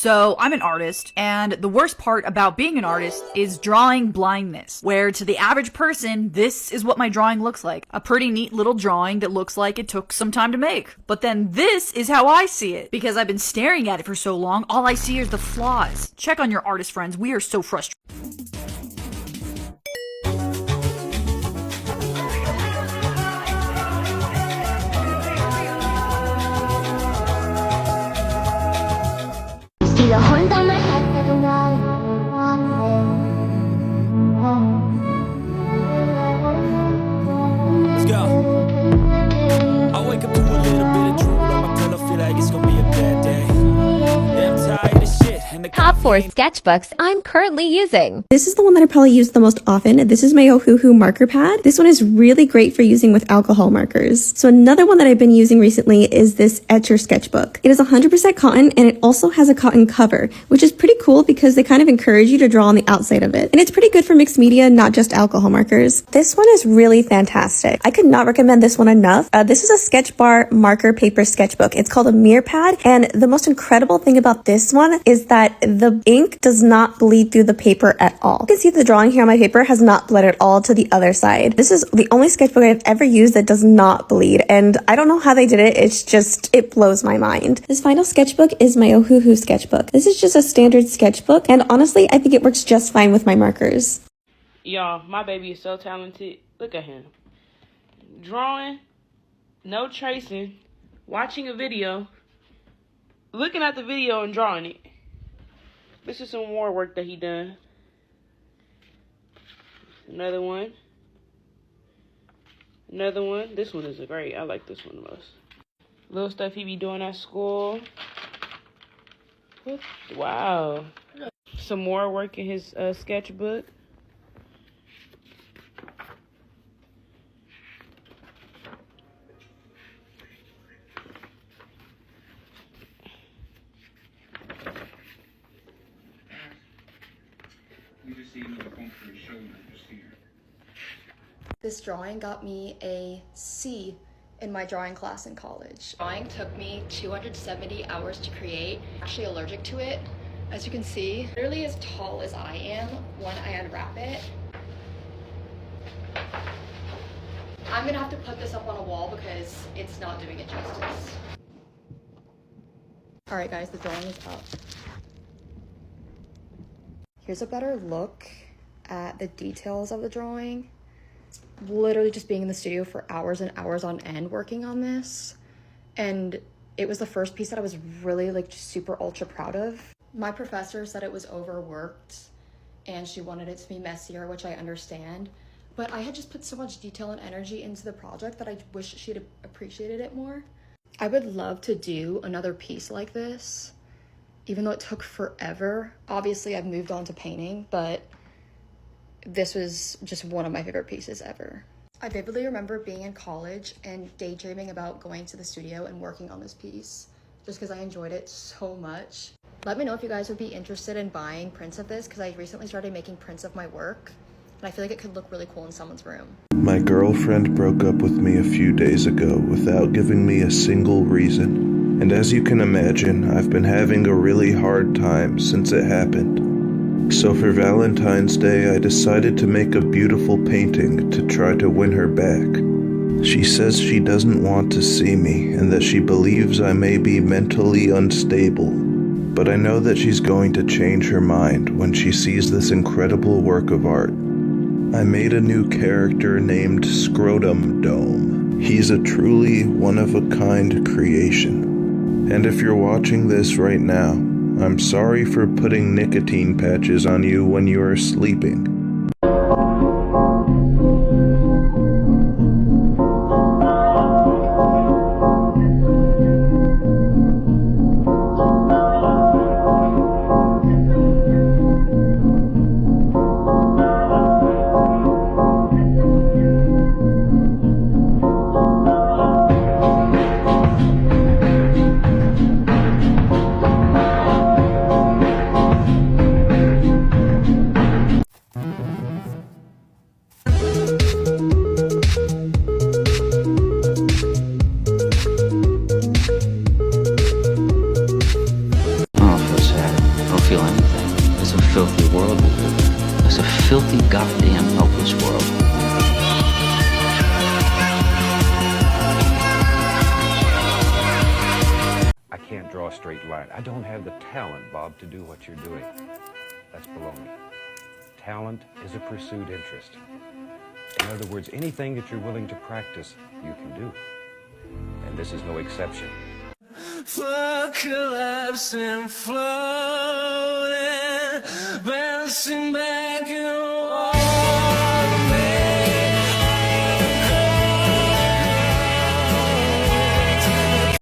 So I'm an artist, and the worst part about being an artist is drawing blindness, where to the average person, this is what my drawing looks like. A pretty neat little drawing that looks like it took some time to make. But then this is how I see it. Because I've been staring at it for so long, all I see is the flaws. Check on your artist friends, we are so frustrated. Let's go. I wake up to a little bit of drool on my pillow, feel like it's gonna be a bad day. Yeah, I'm tired of shit. And the Top 4 sketchbooks I'm currently using. This is the one that I probably use the most often. This is my Ohuhu marker pad. This one is really great for using with alcohol markers. So another one that I've been using recently is this Etcher sketchbook. It is 100% cotton and it also has a cotton cover, which is pretty cool because they kind of encourage you to draw on the outside of it. And it's pretty good for mixed media, not just alcohol markers. This one is really fantastic. I could not recommend this one enough. This is a Sketch Bar marker paper sketchbook. It's called a mirror pad. And the most incredible thing about this one is that the ink does not bleed through the paper at all. You can see the drawing here on my paper has not bled at all to the other side. This is the only sketchbook I've ever used that does not bleed, and I don't know how they did it. It's just, it blows my mind. This final sketchbook is my Ohuhu sketchbook. This is just a standard sketchbook, and honestly, I think it works just fine with my markers. Y'all, my baby is so talented. Look at him. Drawing, no tracing, watching a video, looking at the video and drawing it. This is some more work that he done. Another one. Another one. This one is great. I like this one the most. Little stuff he be doing at school. Wow. Some more work in his sketchbook. This drawing got me a C in my drawing class in college. Drawing took me 270 hours to create. I'm actually allergic to it. As you can see, literally as tall as I am when I unwrap it. I'm gonna have to put this up on a wall because it's not doing it justice. All right guys, the drawing is up. Here's a better look at the details of the drawing. Literally just being in the studio for hours and hours on end working on this, and it was the first piece that I was really like super ultra proud of. My professor said it was overworked and she wanted it to be messier, which I understand, but I had just put so much detail and energy into the project that I wish she'd appreciated it more. I would love to do another piece like this, even though it took forever. Obviously I've moved on to painting, but this was just one of my favorite pieces ever. I vividly remember being in college and daydreaming about going to the studio and working on this piece just because I enjoyed it so much. Let me know if you guys would be interested in buying prints of this because I recently started making prints of my work and I feel like it could look really cool in someone's room. My girlfriend broke up with me a few days ago without giving me a single reason. And as you can imagine, I've been having a really hard time since it happened. So for Valentine's Day, I decided to make a beautiful painting to try to win her back. She says she doesn't want to see me and that she believes I may be mentally unstable. But I know that she's going to change her mind when she sees this incredible work of art. I made a new character named Scrotum Dome. He's a truly one-of-a-kind creation. And if you're watching this right now, I'm sorry for putting nicotine patches on you when you are sleeping. feel anything. It's a filthy world we live in. It's a filthy, goddamn, helpless world. I can't draw a straight line. I don't have the talent, Bob, to do what you're doing. That's baloney. Talent is a pursued interest. In other words, anything that you're willing to practice, you can do. And this is no exception. Flood collapsing, floating, bouncing back and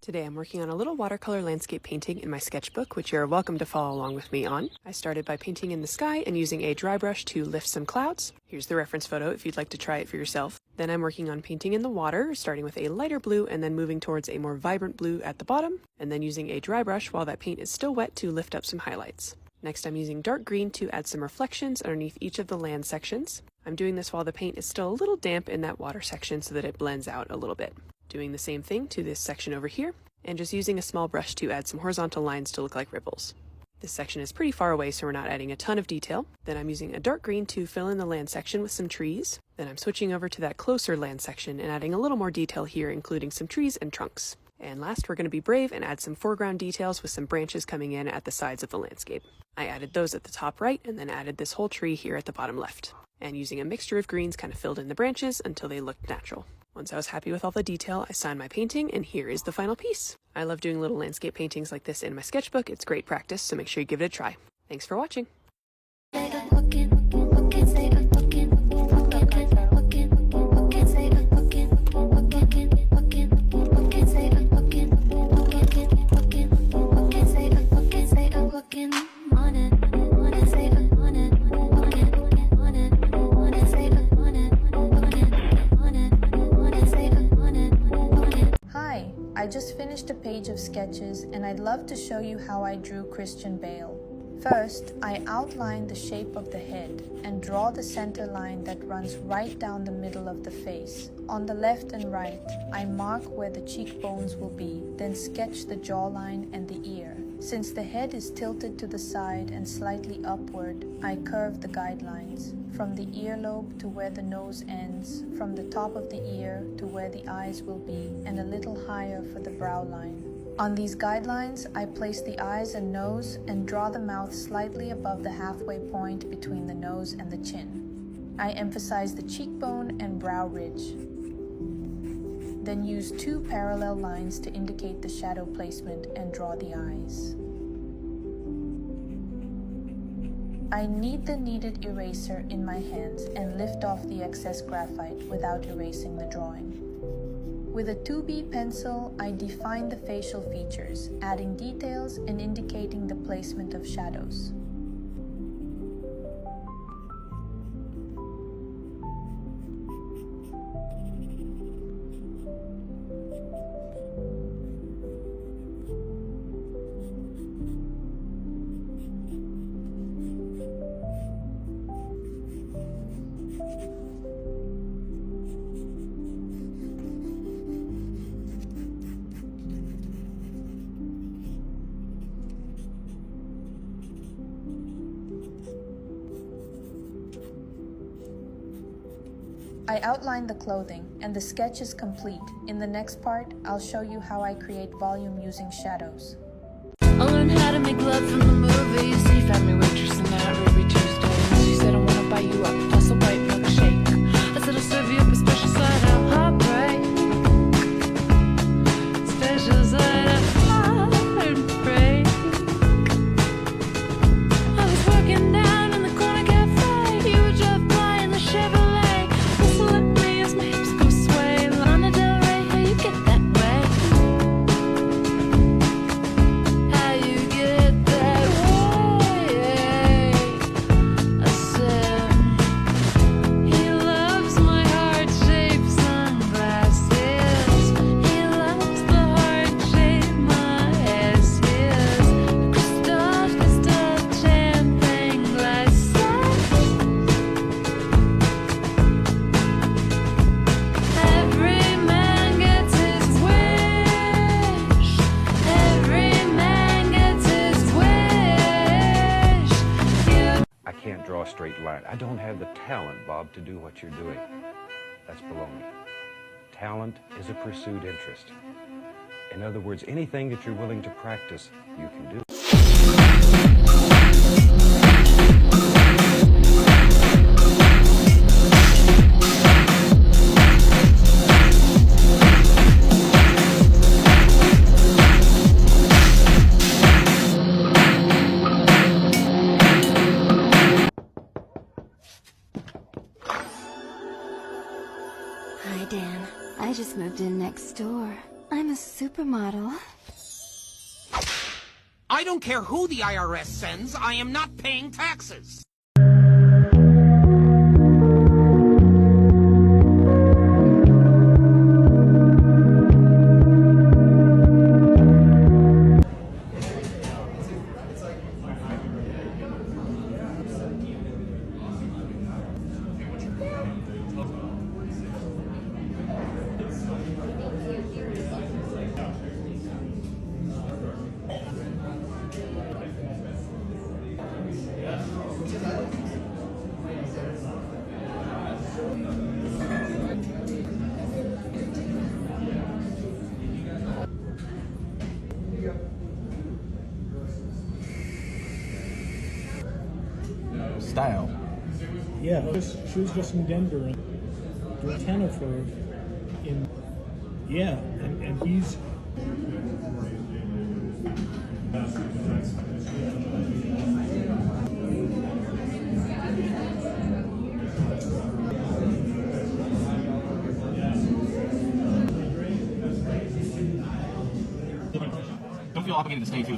Today I'm working on a little watercolor landscape painting in my sketchbook, which you're welcome to follow along with me on. I started by painting in the sky and using a dry brush to lift some clouds. Here's the reference photo if you'd like to try it for yourself. Then I'm working on painting in the water, starting with a lighter blue and then moving towards a more vibrant blue at the bottom, and then using a dry brush while that paint is still wet to lift up some highlights. Next I'm using dark green to add some reflections underneath each of the land sections. I'm doing this while the paint is still a little damp in that water section so that it blends out a little bit. Doing the same thing to this section over here, and just using a small brush to add some horizontal lines to look like ripples. This section is pretty far away, so we're not adding a ton of detail. Then I'm using a dark green to fill in the land section with some trees. Then I'm switching over to that closer land section and adding a little more detail here, including some trees and trunks. And last, we're going to be brave and add some foreground details with some branches coming in at the sides of the landscape. I added those at the top right, and then added this whole tree here at the bottom left. And using a mixture of greens, kind of filled in the branches until they looked natural. Once I was happy with all the detail, I signed my painting, and here is the final piece. I love doing little landscape paintings like this in my sketchbook. It's great practice, so make sure you give it a try. Thanks for watching. I just finished a page of sketches and I'd love to show you how I drew Christian Bale. First, I outline the shape of the head and draw the center line that runs right down the middle of the face. On the left and right, I mark where the cheekbones will be, then sketch the jawline and the ear. Since the head is tilted to the side and slightly upward, I curve the guidelines, from the earlobe to where the nose ends, from the top of the ear to where the eyes will be, and a little higher for the brow line. On these guidelines, I place the eyes and nose and draw the mouth slightly above the halfway point between the nose and the chin. I emphasize the cheekbone and brow ridge. Then use two parallel lines to indicate the shadow placement and draw the eyes. I knead the kneaded eraser in my hands and lift off the excess graphite without erasing the drawing. With a 2B pencil, I define the facial features, adding details and indicating the placement of shadows. I outline the clothing, and the sketch is complete. In the next part, I'll show you how I create volume using shadows. I learned how to make love from the movies. He found me waitress and at Ruby Tuesdays. She said I wanna buy you up, plus a white milkshake. I said I'll serve you up a special side of heartbreak. Special side of heartbreak. I was working down in the corner cafe. You would drive by in the Chevrolet. How you get that way? draw a straight line. I don't have the talent, Bob, to do what you're doing. That's baloney. Talent is a pursued interest. In other words, anything that you're willing to practice, you can do. Hi, Dan. I just moved in next door. I'm a supermodel. I don't care who the IRS sends, I am not paying taxes. Style. Yeah, she was just in Denver and doing 10 of her in, yeah, and he's... Don't feel obligated to stay too.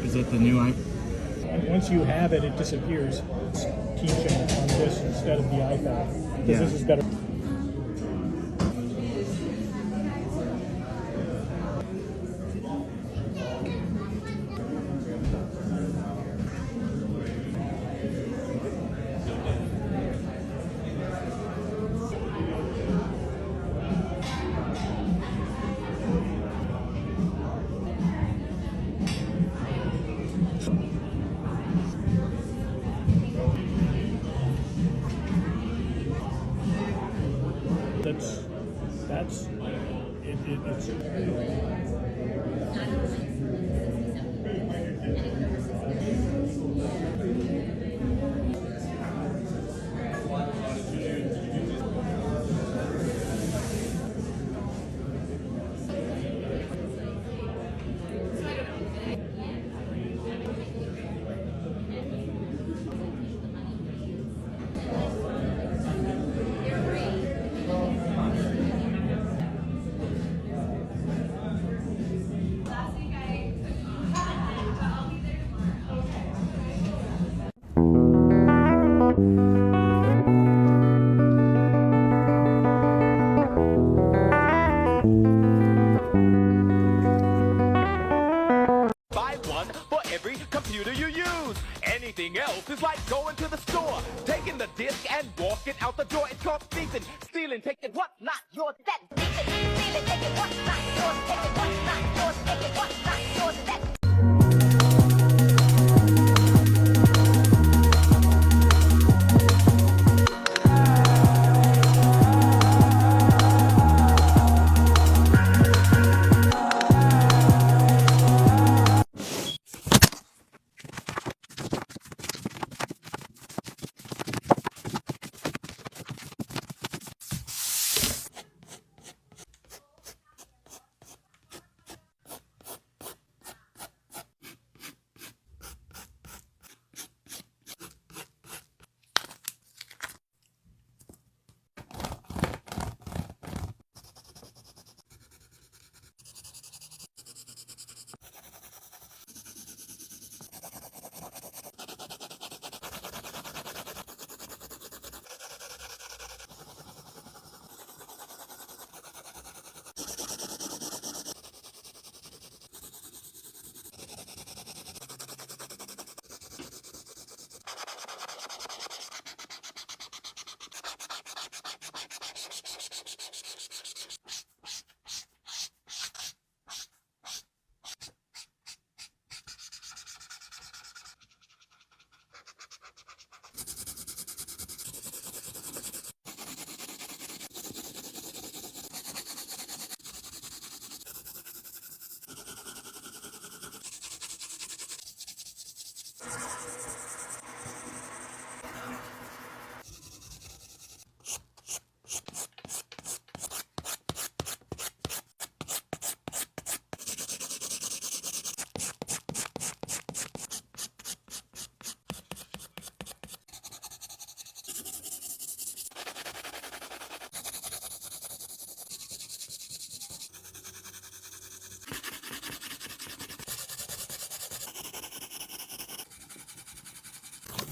Is it the new iPhone? Once you have it, it disappears. Teaching on this instead of the iPad. Because this is better. Anything else is like going to the store, taking the disc and walking out the door. It's called thieving, stealing, taking what not yours. That's thieving, stealing, taking what not yours, taking what not yours, taking what not yours. That's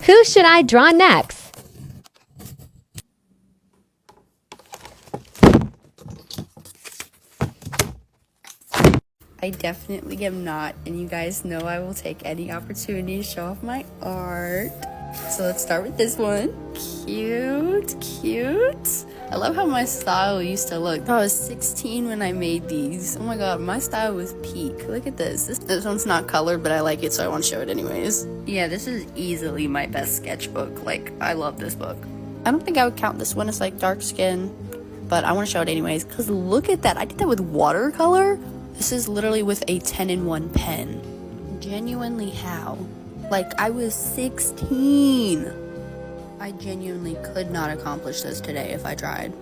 Who should I draw next? I definitely am not, and you guys know I will take any opportunity to show off my art. So let's start with this one. Cute, cute. I love how my style used to look. I was 16 when I made these. Oh my god, my style was peak. Look at this. This one's not colored, but I like it, so I want to show it anyways. Yeah, this is easily my best sketchbook. Like, I love this book. I don't think I would count this one as like dark skin, but I want to show it anyways, because look at that. I did that with watercolor. This is literally with a 10-in-1 pen. Genuinely how? Like, I was 16. I genuinely could not accomplish this today if I tried.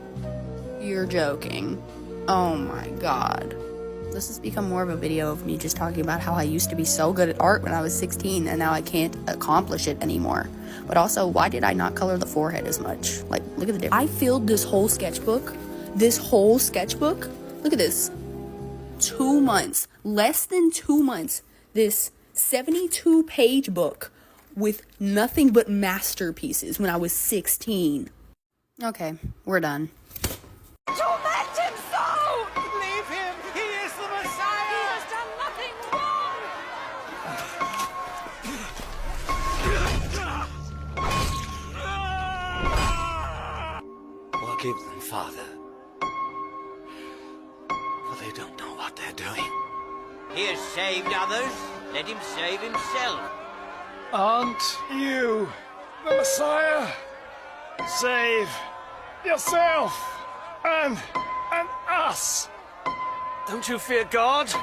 You're joking. Oh my god. This has become more of a video of me just talking about how I used to be so good at art when I was 16 and now I can't accomplish it anymore. But also, why did I not color the forehead as much? Like, look at the difference. I filled this whole sketchbook. Look at this. 2 months, less than 2 months, this 72-page book with nothing but masterpieces when I was 16. Okay, we're done. Torment him so! Leave him! He is the Messiah! He has done nothing wrong! Forgive them, Father. For they don't know what they're doing. He has saved others. Let him save himself. Aren't you the Messiah? Save yourself and us. Don't you fear God?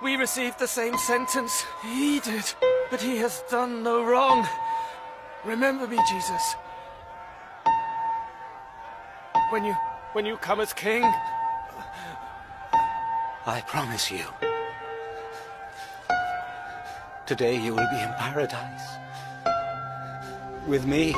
We received the same sentence he did, but he has done no wrong. Remember me, Jesus. When you come as king, I promise you. Today you will be in paradise. With me.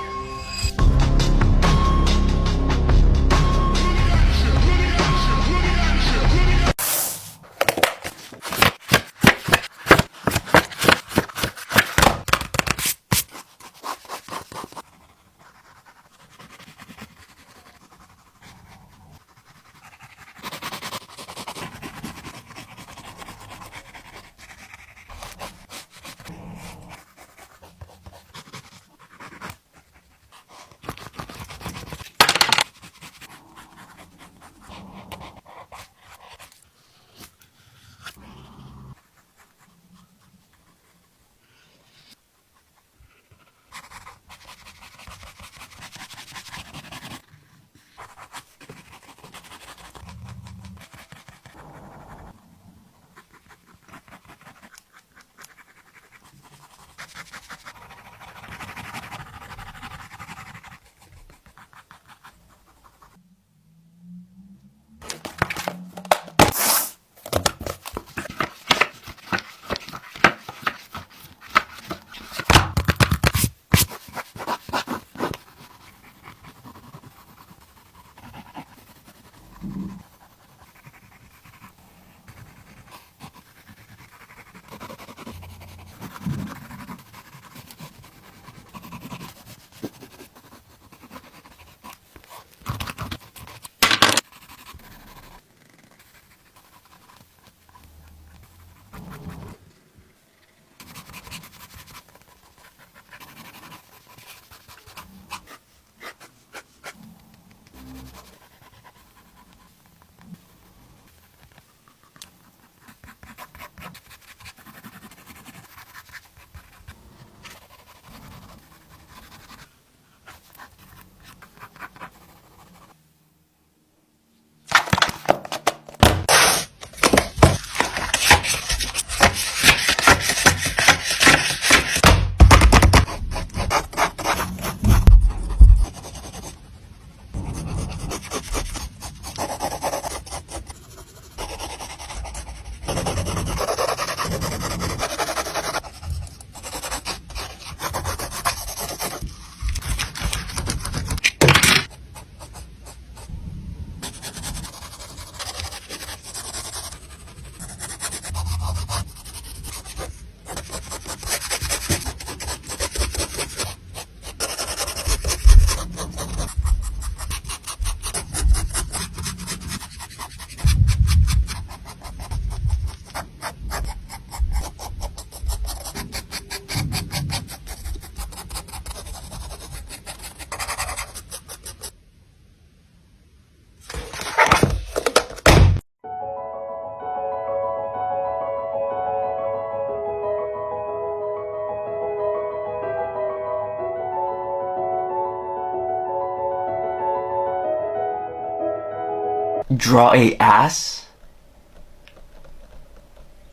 Draw a ass?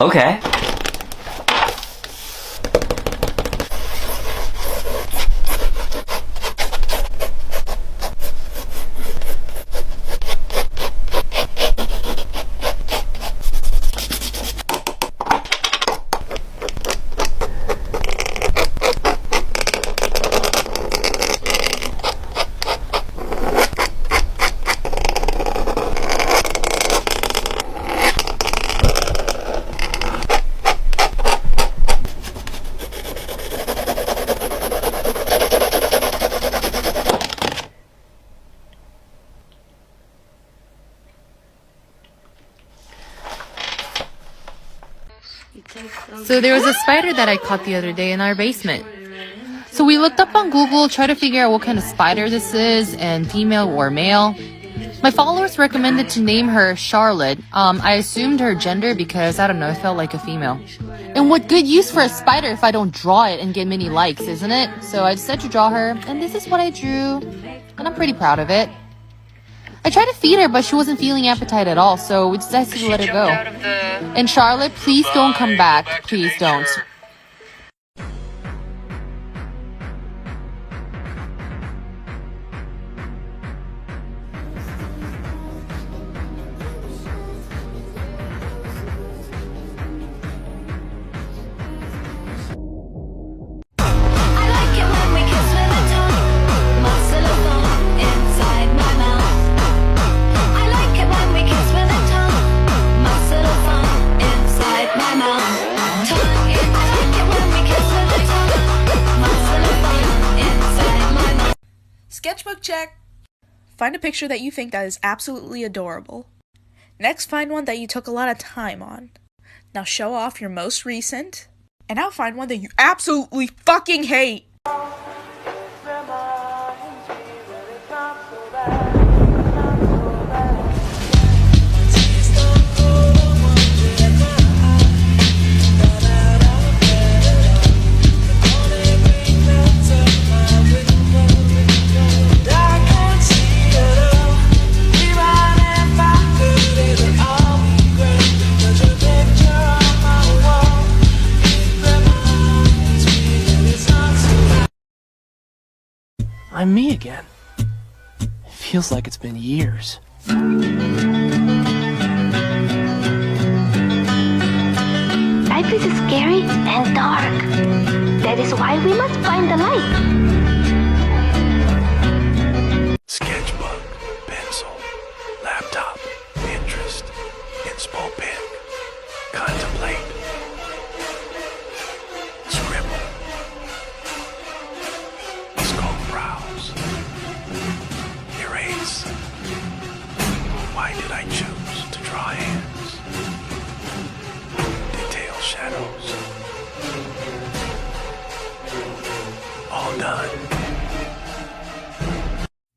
Okay. So there was a spider that I caught the other day in our basement. So we looked up on Google, tried to figure out what kind of spider this is and female or male. My followers recommended to name her Charlotte. I assumed her gender because, I don't know, it felt like a female. And what good use for a spider if I don't draw it and get many likes, isn't it? So I decided to draw her, and this is what I drew. And I'm pretty proud of it. I tried to feed her, but she wasn't feeling appetite at all, so we decided to let her go. And Charlotte, please don't come back. Please don't. Sketchbook check! Find a picture that you think that is absolutely adorable. Next, find one that you took a lot of time on. Now show off your most recent. And now find one that you absolutely fucking hate! I'm me again. It feels like it's been years. Life is scary and dark. That is why we must find the light. Sketchbook, pencil, laptop, Pinterest, inspo pen, contemplate, scribble, scroll, browse, erase. Why did I choose to draw hands? Detail shadows. All done.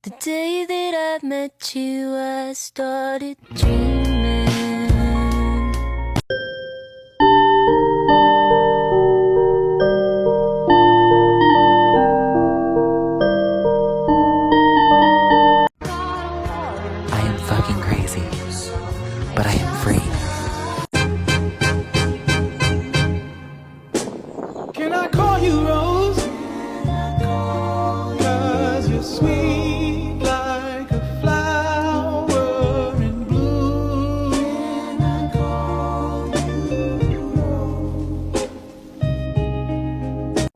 The day that I met you, I started dreaming. I am fucking crazy, but I am free. Can I call you Rose? 'Cause you're sweet like a flower in bloom.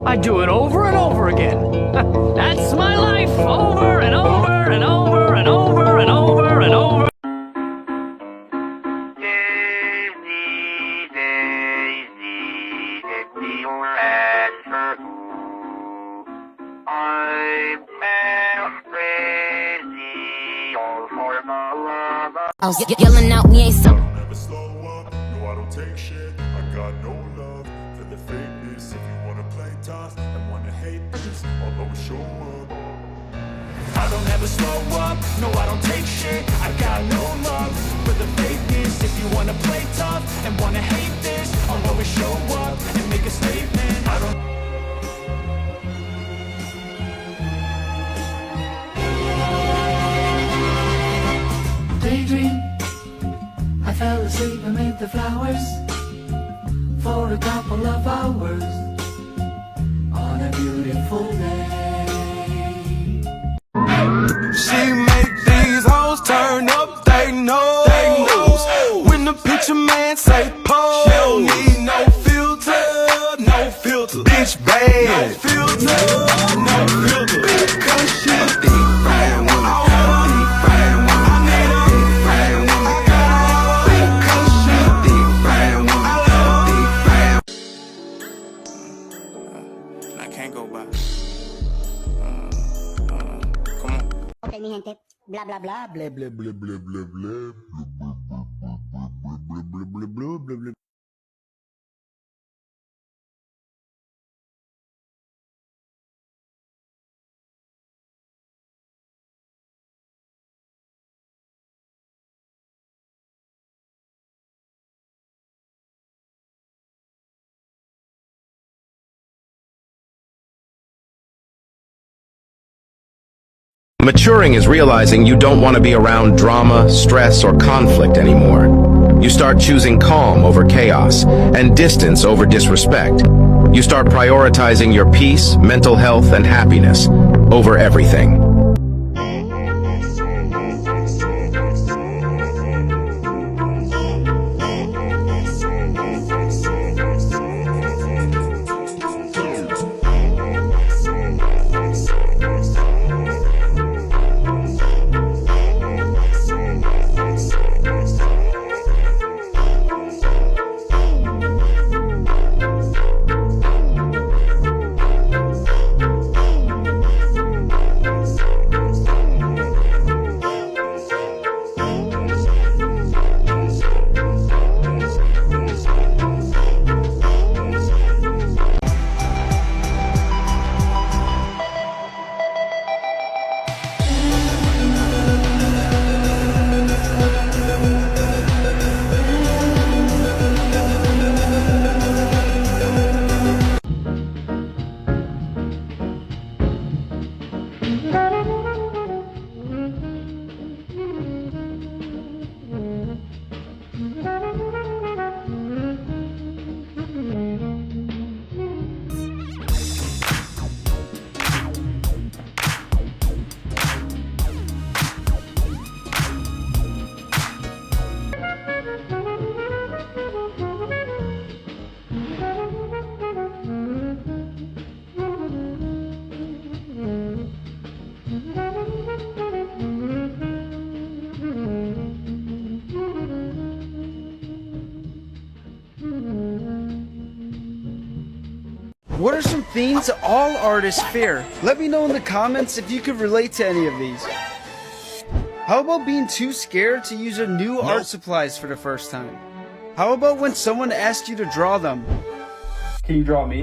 I do it over and over again. That's my life, over and over and over and over and over and over. I was yelling out, we ain't so. Never slow up, no I don't take shit. I got no love for the fakeness. If you wanna play tough and wanna hate this, I'll always show up. I don't ever slow up, no I don't take shit. I got no love for the fakeness. If you wanna play tough and wanna hate this, I'll always show up and make a statement. I don't. Daydream. flowers for a couple of hours on a beautiful day. She make these hoes turn up, they know. When the picture man say pose, she don't need no filter, no filter. Bitch bad, no filter, no filter. Cause she a deep fried woman, deep fried woman. I need a deep fried woman. Cause she a deep fried woman, deep fried. I can't go by. Come on. Okay, mi gente. Blah blah blah blah blah blah blah blah blah. Maturing is realizing you don't want to be around drama, stress, or conflict anymore. You start choosing calm over chaos and distance over disrespect. You start prioritizing your peace, mental health, and happiness over everything. What are some things all artists fear? Let me know in the comments if you could relate to any of these. How about being too scared to use a new art supplies for the first time? How about when someone asks you to draw them? Can you draw me?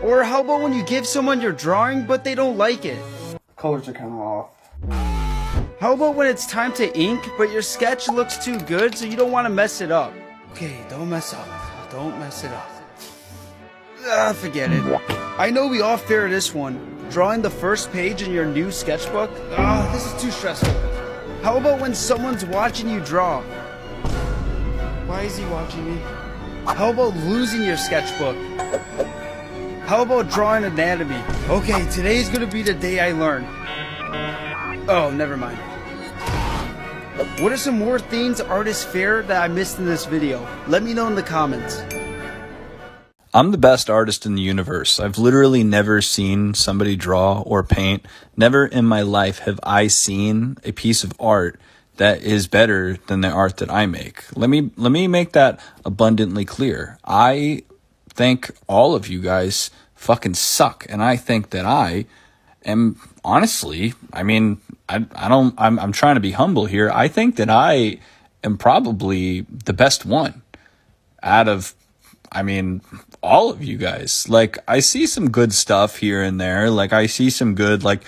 Or how about when you give someone your drawing but they don't like it? Colors are kind of off. How about when it's time to ink but your sketch looks too good so you don't want to mess it up? Okay, don't mess up. Don't mess it up. Forget it. I know we all fear this one. Drawing the first page in your new sketchbook? This is too stressful. How about when someone's watching you draw? Why is he watching me? How about losing your sketchbook? How about drawing anatomy? Okay, today's gonna be the day I learn. Oh, never mind. What are some more things artists fear that I missed in this video? Let me know in the comments. I'm the best artist in the universe. I've literally never seen somebody draw or paint. Never in my life have I seen a piece of art that is better than the art that I make. Let me make that abundantly clear. I think all of you guys fucking suck, and I think that I am honestly, I mean, I'm trying to be humble here. I think that I am probably the best one out of, I mean, all of you guys. Like, I see some good stuff here and there. Like, I see some good, like,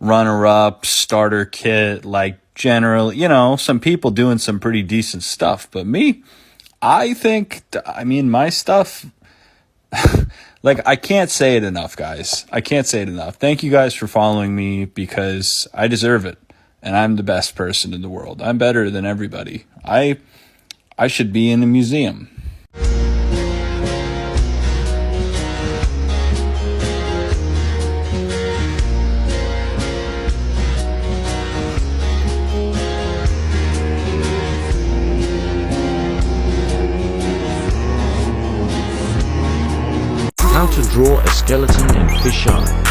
runner-up, starter kit, like, general, you know, some people doing some pretty decent stuff. But me, I think, I mean, my stuff, like, I can't say it enough, guys. I can't say it enough. Thank you guys for following me because I deserve it. and I'm the best person in the world. I'm better than everybody. I should be in a museum. How to draw a skeleton in fish eye.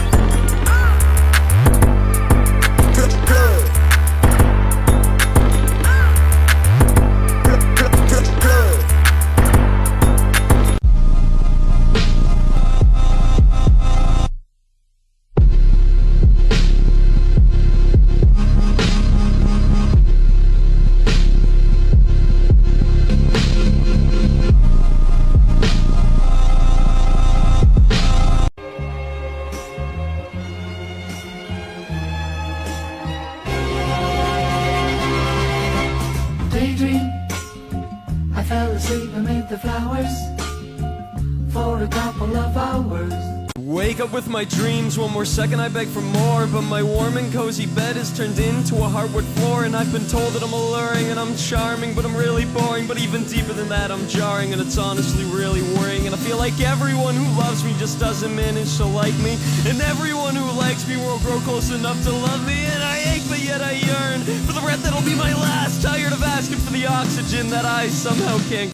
Daydream, I fell asleep amid the flowers for a couple of hours. Wake up with my dreams, one more second I beg for more. But my warm and cozy bed has turned into a hardwood floor. And I've been told that I'm alluring and I'm charming, but I'm really boring. But even deeper than that, I'm jarring, and it's honestly really worrying. And I feel like everyone who loves me just doesn't manage to like me, and everyone who likes me won't grow close enough to love me. And I ache, but yet I yearn for the breath that'll be my last, tired of asking for the oxygen that I somehow can't